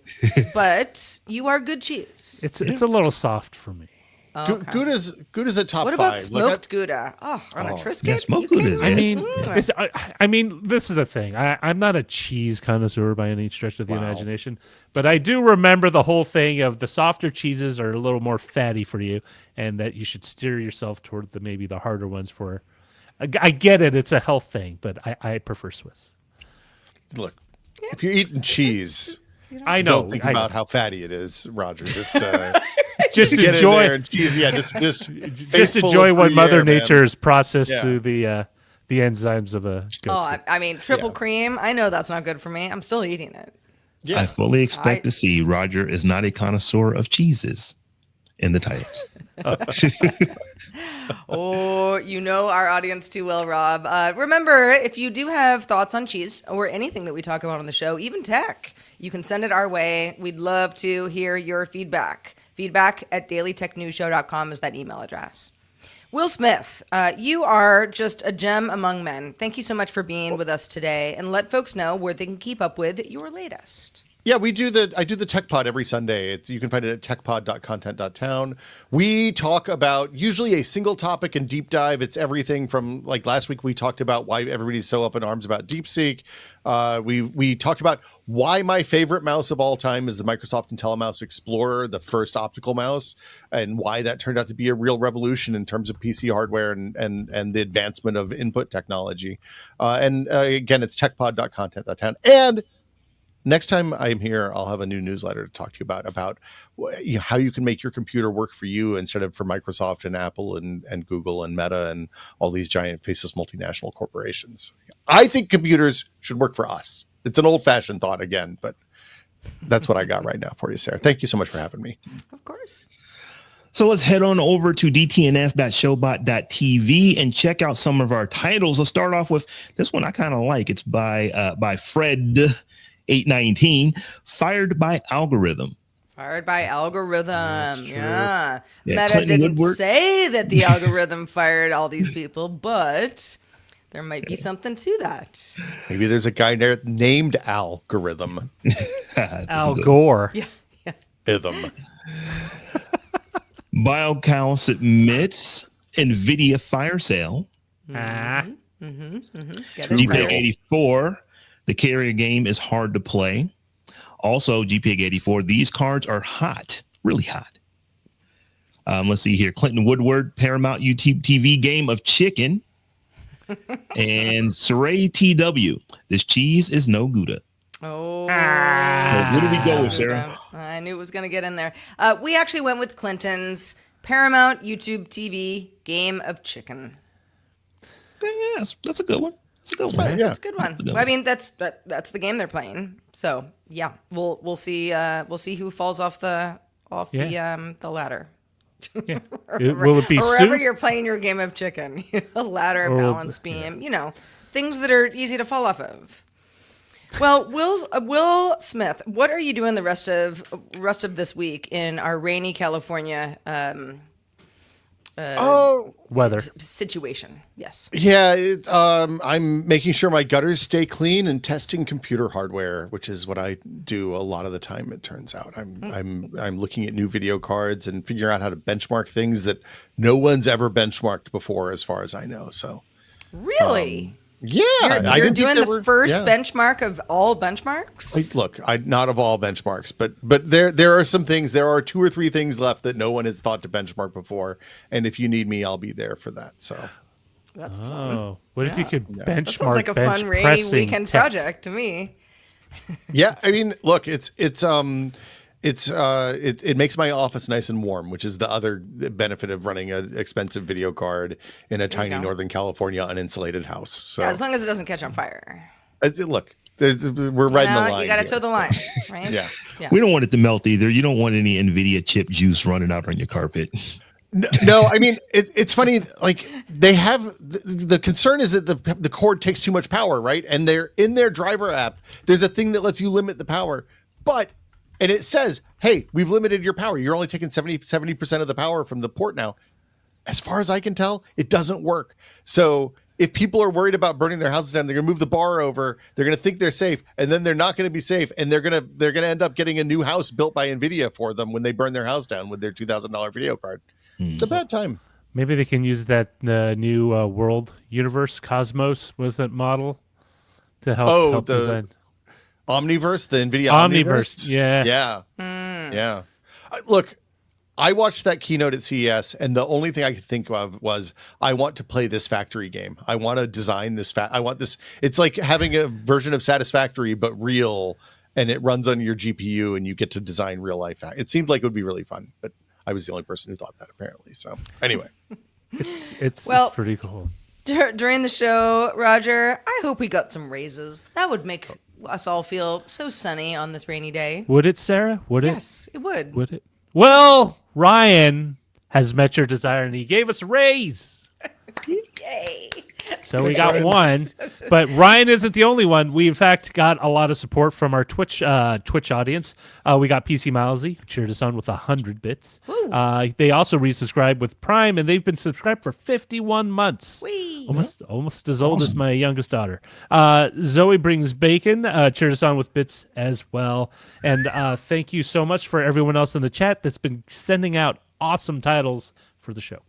but you are good cheese. It's a little soft for me. Okay. Gouda's a top 5. What about smoked Gouda? Oh, on a Triscuit? Yeah, smoked Gouda is I mean, this is the thing. I'm not a cheese connoisseur by any stretch of the imagination, but I do remember the whole thing of the softer cheeses are a little more fatty for you, and that you should steer yourself toward maybe the harder ones for. I get it; it's a health thing, but I prefer Swiss. Look, if you're eating cheese, I know. Don't think about how fatty it is, Roger. Just just get enjoy in there and cheese. Yeah, just enjoy what Mother Nature's processed through the enzymes of a goat's I mean, triple cream. I know that's not good for me. I'm still eating it. Yeah. I fully expect to see Roger is not a connoisseur of cheeses in the titles. Oh, you know our audience too well, Rob. Remember, if you do have thoughts on cheese or anything that we talk about on the show, even tech, you can send it our way. We'd love to hear your feedback. Feedback@dailytechnewsshow.com is that email address. Will Smith, you are just a gem among men. Thank you so much for being with us today, and let folks know where they can keep up with your latest. Yeah, I do the Tech Pod every Sunday. You can find it at techpod.content.town. We talk about usually a single topic and deep dive. It's everything from, like last week we talked about why everybody's so up in arms about DeepSeek. We talked about why my favorite mouse of all time is the Microsoft IntelliMouse Explorer, the first optical mouse, and why that turned out to be a real revolution in terms of PC hardware and the advancement of input technology. Again, it's techpod.content.town. And next time I'm here, I'll have a new newsletter to talk to you about how you can make your computer work for you instead of for Microsoft and Apple and Google and Meta and all these giant faceless multinational corporations. I think computers should work for us. It's an old-fashioned thought again, but that's what I got right now for you, Sarah. Thank you so much for having me. Of course. So let's head on over to dtns.showbot.tv and check out some of our titles. Let's start off with this one I kind of like. It's by Fred 819, Fired by Algorithm. Fired by algorithm. Yeah. Yeah, Meta Clinton didn't Woodward. say that the algorithm fired all these people, but there might be something to that. Maybe there's a guy there named Algorithm. Al Gore. Yeah. Ithm. BioCow submits Nvidia fire sale. Ah. Get it GPEG right. 84, the carrier game is hard to play. Also, GPEG 84, these cards are hot, really hot. Let's see here. Clinton Woodward, Paramount YouTube TV game of chicken. And Saray TW, this cheese is no Gouda. Oh, Where do we go with, Sarah? I knew it was going to get in there. We actually went with Clinton's Paramount YouTube TV game of chicken. Yes, that's a good one. It's a good one. Yeah. That's a good one. I mean, that's the game they're playing. So yeah, we'll see who falls off the ladder. Yeah. Will it be or wherever soup? you're playing your game of chicken, a ladder, Or will- balance beam, things that are easy to fall off of. Well, Will Smith, what are you doing the rest of this week in our rainy California Weather. situation? Yes. Yeah, I'm making sure my gutters stay clean and testing computer hardware, which is what I do a lot of the time. It turns out I'm looking at new video cards and figuring out how to benchmark things that no one's ever benchmarked before, as far as I know. So, Really? yeah, You're I didn't doing think the first yeah. benchmark of all benchmarks? Look, not of all benchmarks, but there are some things. There are 2 or 3 things left that no one has thought to benchmark before, and if you need me, I'll be there for that. So. That's fun. Oh, what if you could benchmark That sounds like a fun rainy pressing weekend tech? project to me. Yeah, I mean, look, it makes my office nice and warm, which is the other benefit of running an expensive video card in a tiny go. Northern California uninsulated house. So Yeah, as long as it doesn't catch on fire. look, we're riding the line. You got to here. toe the line, right? Yeah. We don't want it to melt either. You don't want any NVIDIA chip juice running out on your carpet. No, I mean it's funny. Like they have the concern is that the cord takes too much power, right? And they're in their driver app. There's a thing that lets you limit the power, and it says, "Hey, we've limited your power. You're only taking 70% of the power from the port now." As far as I can tell, it doesn't work. So if people are worried about burning their houses down, they're going to move the bar over. They're going to think they're safe, and then they're not going to be safe, and they're going to end up getting a new house built by Nvidia for them when they burn their house down with their $2,000 video card. It's a bad time. Maybe they can use that new world universe cosmos was that model to help the design. Omniverse, the Nvidia Omniverse, Omniverse. yeah. Yeah. Look, I watched that keynote at CES, and the only thing I could think of was I want to play this factory game. I want to design this. I want this. It's like having a version of Satisfactory, but real, and it runs on your GPU, and you get to design real life. It seemed like it would be really fun, but I was the only person who thought that, apparently. So anyway. It's Well- pretty cool. During the show, Roger, I hope we got some raises. That would make us all feel so sunny on this rainy day. Would it, Sarah? Would Yes, it would. it? Would it? Well, Ryan has met your desire, and he gave us a raise. Yay. So we got one, but Ryan isn't the only one. We in fact got a lot of support from our Twitch audience. We got PC Mousy, who cheered us on with 100 bits. They also resubscribed with Prime, and they've been subscribed for 51 months. Whee. Almost as old as my youngest daughter. Zoe Brings Bacon cheered us on with bits as well. And thank you so much for everyone else in the chat that's been sending out awesome titles for the show.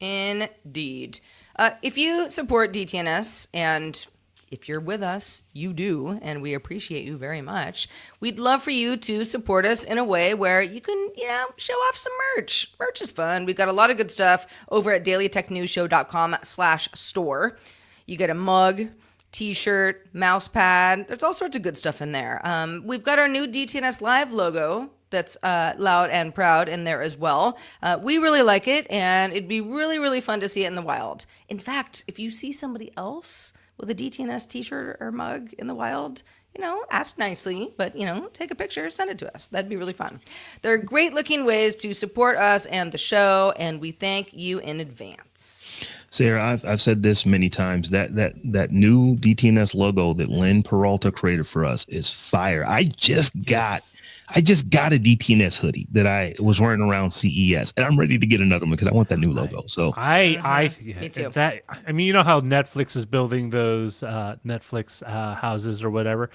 Indeed. If you support DTNS, and if you're with us, you do, and we appreciate you very much, we'd love for you to support us in a way where you can, show off some merch. Merch is fun. We've got a lot of good stuff over at dailytechnewsshow.com/store. You get a mug, t-shirt, mouse pad. There's all sorts of good stuff in there. We've got our new DTNS Live logo that's loud and proud in there as well. We really like it, and it'd be really, really fun to see it in the wild. In fact, if you see somebody else with a DTNS t-shirt or mug in the wild, ask nicely, but, take a picture, send it to us. That'd be really fun. They're great looking ways to support us and the show, and we thank you in advance. Sarah, I've said this many times, that new DTNS logo that Lynn Peralta created for us is fire. I just got a DTNS hoodie that I was wearing around CES, and I'm ready to get another one because I want that new logo. So Me too. You know how Netflix is building those Netflix houses or whatever.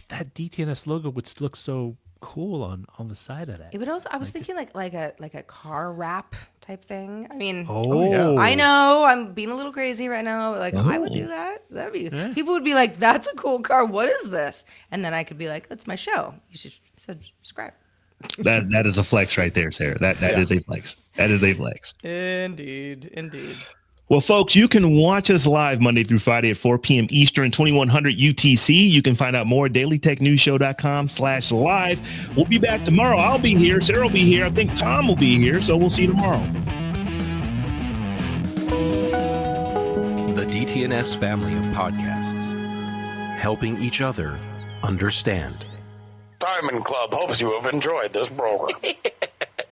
That DTNS logo would look so cool on the side of that. It would also. I was thinking like a car wrap type thing. I mean, yeah. I know I'm being a little crazy right now. But I would do that. That'd be. Yeah. People would be like, "That's a cool car. What is this?" And then I could be like, "That's my show. You should subscribe." that is a flex right there, Sarah. That is a flex. That is a flex. Indeed. Well, folks, you can watch us live Monday through Friday at 4 p.m. Eastern, 2100 UTC. You can find out more at dailytechnewsshow.com/live. We'll be back tomorrow. I'll be here. Sarah will be here. I think Tom will be here. So we'll see you tomorrow. The DTNS family of podcasts, helping each other understand. Diamond Club hopes you have enjoyed this program.